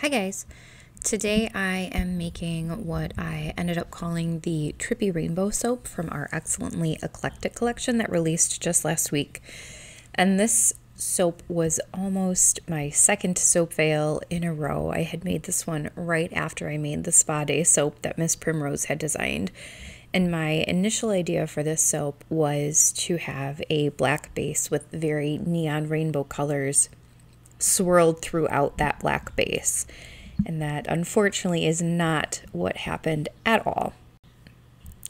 Hi guys! Today I am making what I ended up calling the Trippy Rainbow soap from our excellently eclectic collection that released just last week. And this soap was almost my second soap fail in a row. I had made this one right after I made the Spa Day soap that Miss Primrose had designed. And my initial idea for this soap was to have a black base with very neon rainbow colors swirled throughout that black base. And that unfortunately is not what happened at all.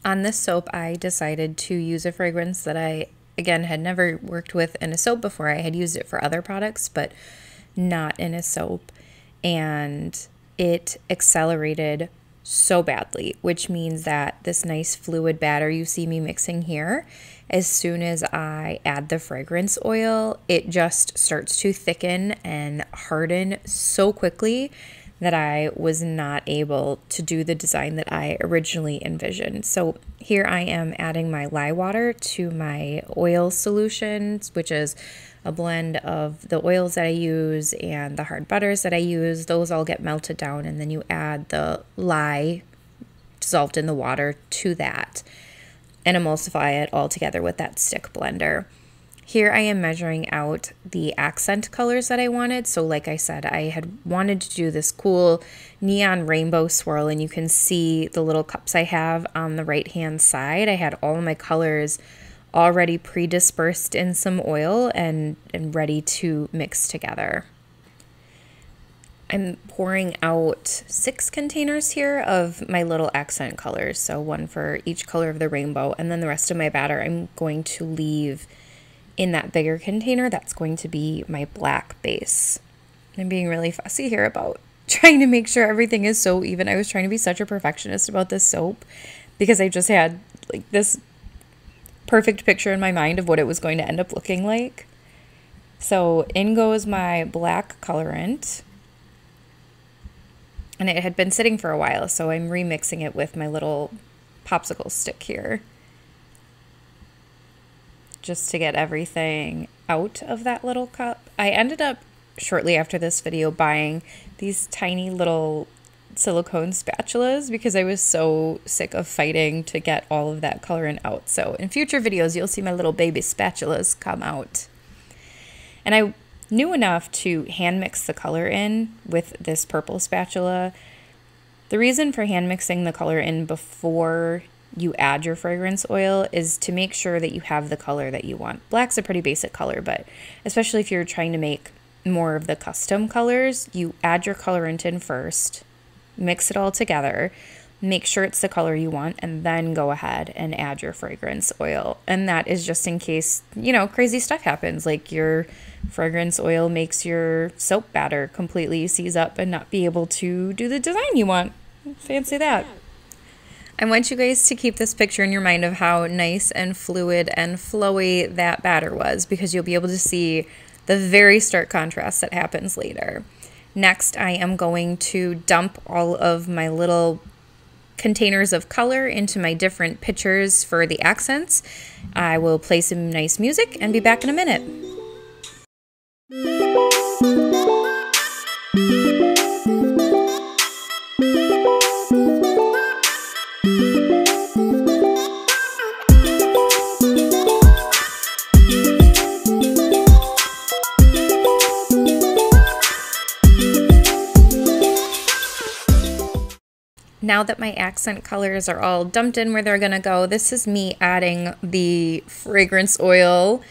On this soap, I decided to use a fragrance that I, again, had never worked with in a soap before. I had used it for other products, but not in a soap. And it accelerated so badly, which means that this nice fluid batter you see me mixing here, as soon as I add the fragrance oil, it just starts to thicken and harden so quickly that I was not able to do the design that I originally envisioned. So here I am adding my lye water to my oil solutions, which is a blend of the oils that I use and the hard butters that I use. Those all get melted down, and then you add the lye dissolved in the water to that and emulsify it all together with that stick blender. Here I am measuring out the accent colors that I wanted. So like I said, I had wanted to do this cool neon rainbow swirl, and you can see the little cups I have on the right hand side. I had all of my colors already pre-dispersed in some oil and ready to mix together. I'm pouring out 6 containers here of my little accent colors, so one for each color of the rainbow, and then the rest of my batter I'm going to leave in that bigger container. That's going to be my black base. I'm being really fussy here about trying to make sure everything is so even. I was trying to be such a perfectionist about this soap because I just had like this perfect picture in my mind of what it was going to end up looking like. So in goes my black colorant. And it had been sitting for a while, so I'm remixing it with my little popsicle stick here, just to get everything out of that little cup. I ended up, shortly after this video, buying these tiny little silicone spatulas because I was so sick of fighting to get all of that colorant out. So in future videos, you'll see my little baby spatulas come out. And I knew enough to hand mix the color in with this purple spatula. The reason for hand mixing the color in before you add your fragrance oil is to make sure that you have the color that you want. Black's a pretty basic color, but especially if you're trying to make more of the custom colors, you add your colorant in first, mix it all together, make sure it's the color you want, and then go ahead and add your fragrance oil. And that is just in case, you know, crazy stuff happens, like your fragrance oil makes your soap batter completely seize up and not be able to do the design you want. Fancy that. I want you guys to keep this picture in your mind of how nice and fluid and flowy that batter was, because you'll be able to see the very stark contrast that happens later. Next, I am going to dump all of my little containers of color into my different pitchers for the accents. I will play some nice music and be back in a minute. Now that my accent colors are all dumped in where they're going to go, this is me adding the fragrance oil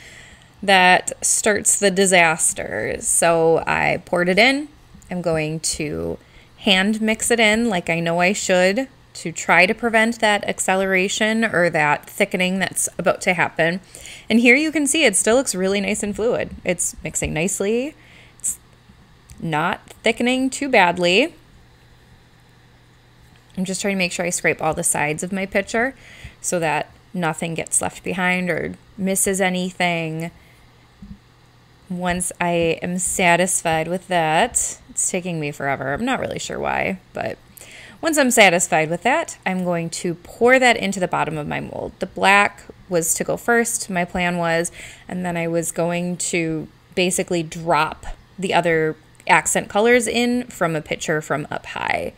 that starts the disaster. So I poured it in. I'm going to hand mix it in like I know I should to try to prevent that acceleration or that thickening that's about to happen. And here you can see it still looks really nice and fluid. It's mixing nicely. It's not thickening too badly. I'm just trying to make sure I scrape all the sides of my pitcher so that nothing gets left behind or misses anything. Once I am satisfied with that, it's taking me forever. I'm not really sure why, but once I'm satisfied with that, I'm going to pour that into the bottom of my mold. The black was to go first, my plan was, and then I was going to basically drop the other accent colors in from a picture from up high.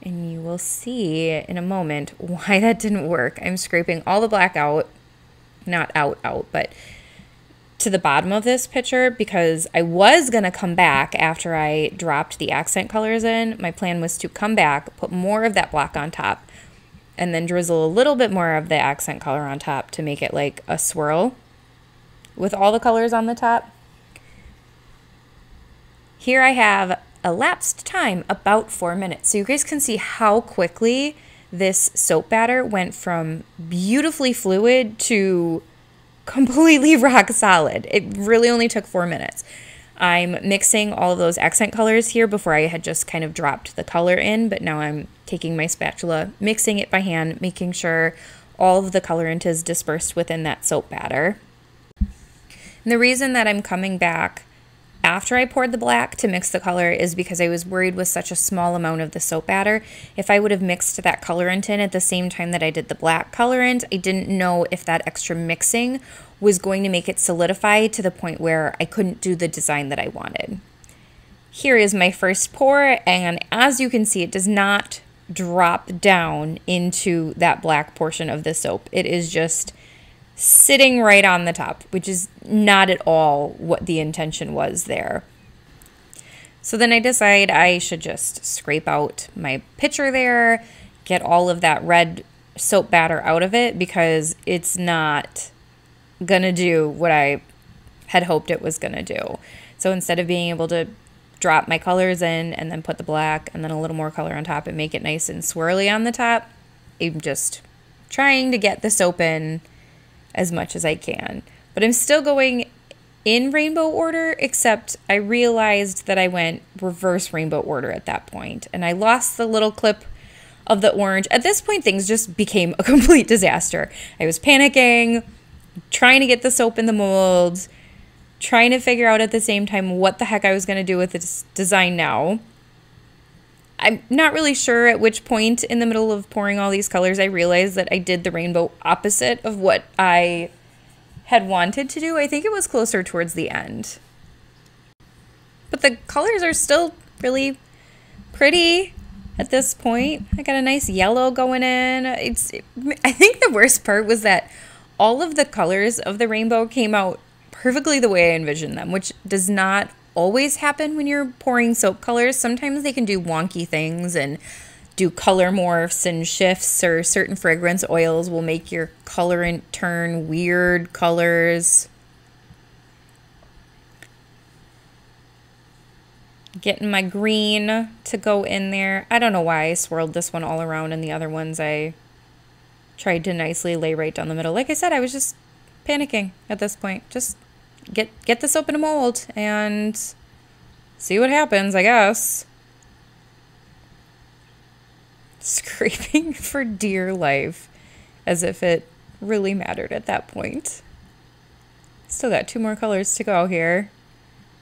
And you will see in a moment why that didn't work. I'm scraping all the black out, not out, but to the bottom of this picture because I was going to come back after I dropped the accent colors in. My plan was to come back, put more of that black on top, and then drizzle a little bit more of the accent color on top to make it like a swirl with all the colors on the top. Here I have elapsed time about 4 minutes. So you guys can see how quickly this soap batter went from beautifully fluid to completely rock solid. It really only took 4 minutes. I'm mixing all of those accent colors here before I had just kind of dropped the color in, but now I'm taking my spatula, mixing it by hand, making sure all of the colorant is dispersed within that soap batter. And the reason that I'm coming back after I poured the black to mix the color is because I was worried with such a small amount of the soap batter. If I would have mixed that colorant in at the same time that I did the black colorant, I didn't know if that extra mixing was going to make it solidify to the point where I couldn't do the design that I wanted. Here is my first pour, and as you can see, it does not drop down into that black portion of the soap. It is just sitting right on the top, which is not at all what the intention was there. So then I decide I should just scrape out my pitcher there, get all of that red soap batter out of it because it's not gonna do what I had hoped it was gonna do. So instead of being able to drop my colors in and then put the black and then a little more color on top and make it nice and swirly on the top, I'm just trying to get the soap in as much as I can. But I'm still going in rainbow order, except I realized that I went reverse rainbow order at that point, and I lost the little clip of the orange. At this point, things just became a complete disaster. I was panicking, trying to get the soap in the mold, trying to figure out at the same time what the heck I was going to do with this design now. I'm not really sure at which point in the middle of pouring all these colors I realized that I did the rainbow opposite of what I had wanted to do. I think it was closer towards the end. But the colors are still really pretty at this point. I got a nice yellow going in. I think the worst part was that all of the colors of the rainbow came out perfectly the way I envisioned them, which does not always happen when you're pouring soap colors. Sometimes they can do wonky things and do color morphs and shifts, or certain fragrance oils will make your colorant turn weird colors. Getting my green to go in there. I don't know why I swirled this one all around and the other ones I tried to nicely lay right down the middle. Like I said, I was just panicking at this point. Just get this open a mold and see what happens, I guess. Scraping for dear life, as if it really mattered at that point. Still got 2 more colors to go here.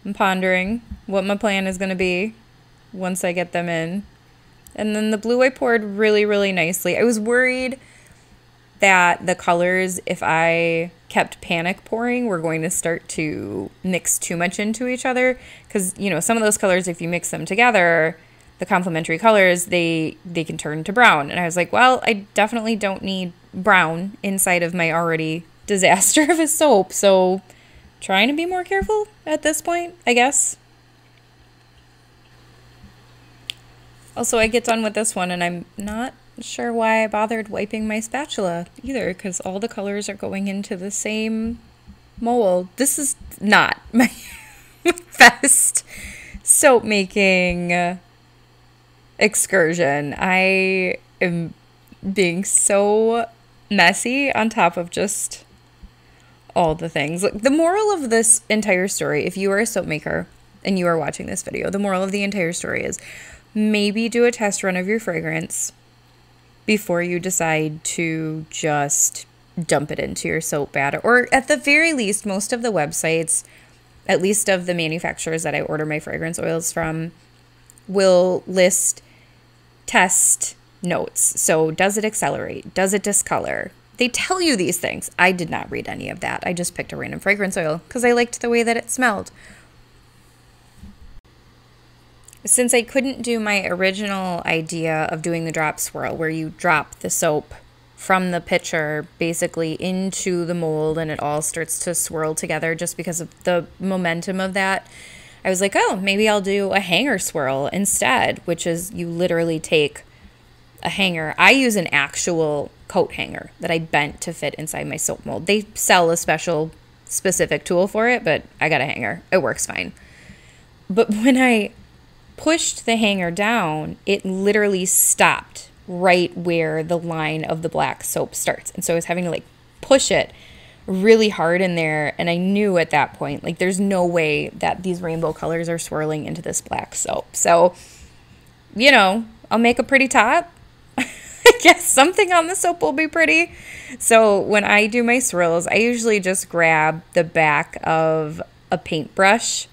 I'm pondering what my plan is going to be once I get them in. And then the blue I poured really, really nicely. I was worried that the colors, if I kept panic pouring, were going to start to mix too much into each other. Because, you know, some of those colors, if you mix them together, the complementary colors, they can turn to brown. And I was like, well, I definitely don't need brown inside of my already disaster of a soap. So trying to be more careful at this point, I guess. Also, I get done with this one and I'm not sure why I bothered wiping my spatula either, because all the colors are going into the same mold. This is not my best soap making excursion. I am being so messy on top of just all the things. Look, the moral of this entire story, if you are a soap maker and you are watching this video, the moral of the entire story is maybe do a test run of your fragrance before you decide to just dump it into your soap batter. Or at the very least, most of the websites, at least of the manufacturers that I order my fragrance oils from, will list test notes. So does it accelerate? Does it discolor? They tell you these things. I did not read any of that. I just picked a random fragrance oil because I liked the way that it smelled. Since I couldn't do my original idea of doing the drop swirl, where you drop the soap from the pitcher basically into the mold and it all starts to swirl together just because of the momentum of that, I was like, oh, maybe I'll do a hanger swirl instead, which is you literally take a hanger. I use an actual coat hanger that I bent to fit inside my soap mold. They sell a specific tool for it, but I got a hanger. It works fine. But when I pushed the hanger down, it literally stopped right where the line of the black soap starts. And so I was having to like push it really hard in there. And I knew at that point, like there's no way that these rainbow colors are swirling into this black soap. So, you know, I'll make a pretty top. I guess something on the soap will be pretty. So when I do my swirls, I usually just grab the back of a paintbrush.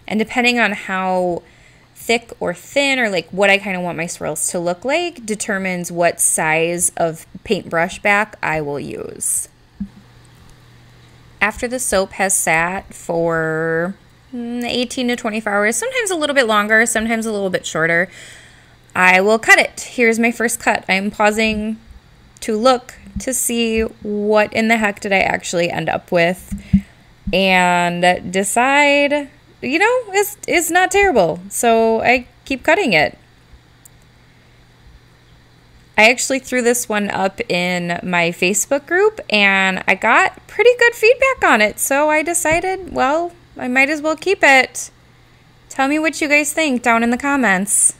And depending on how thick or thin or like what I kind of want my swirls to look like determines what size of paintbrush back I will use. After the soap has sat for 18 to 24 hours, sometimes a little bit longer, sometimes a little bit shorter, I will cut it. Here's my first cut. I'm pausing to look to see what in the heck did I actually end up with and decide, you know, it's not terrible. So I keep cutting it. I actually threw this one up in my Facebook group and I got pretty good feedback on it. So I decided, well, I might as well keep it. Tell me what you guys think down in the comments.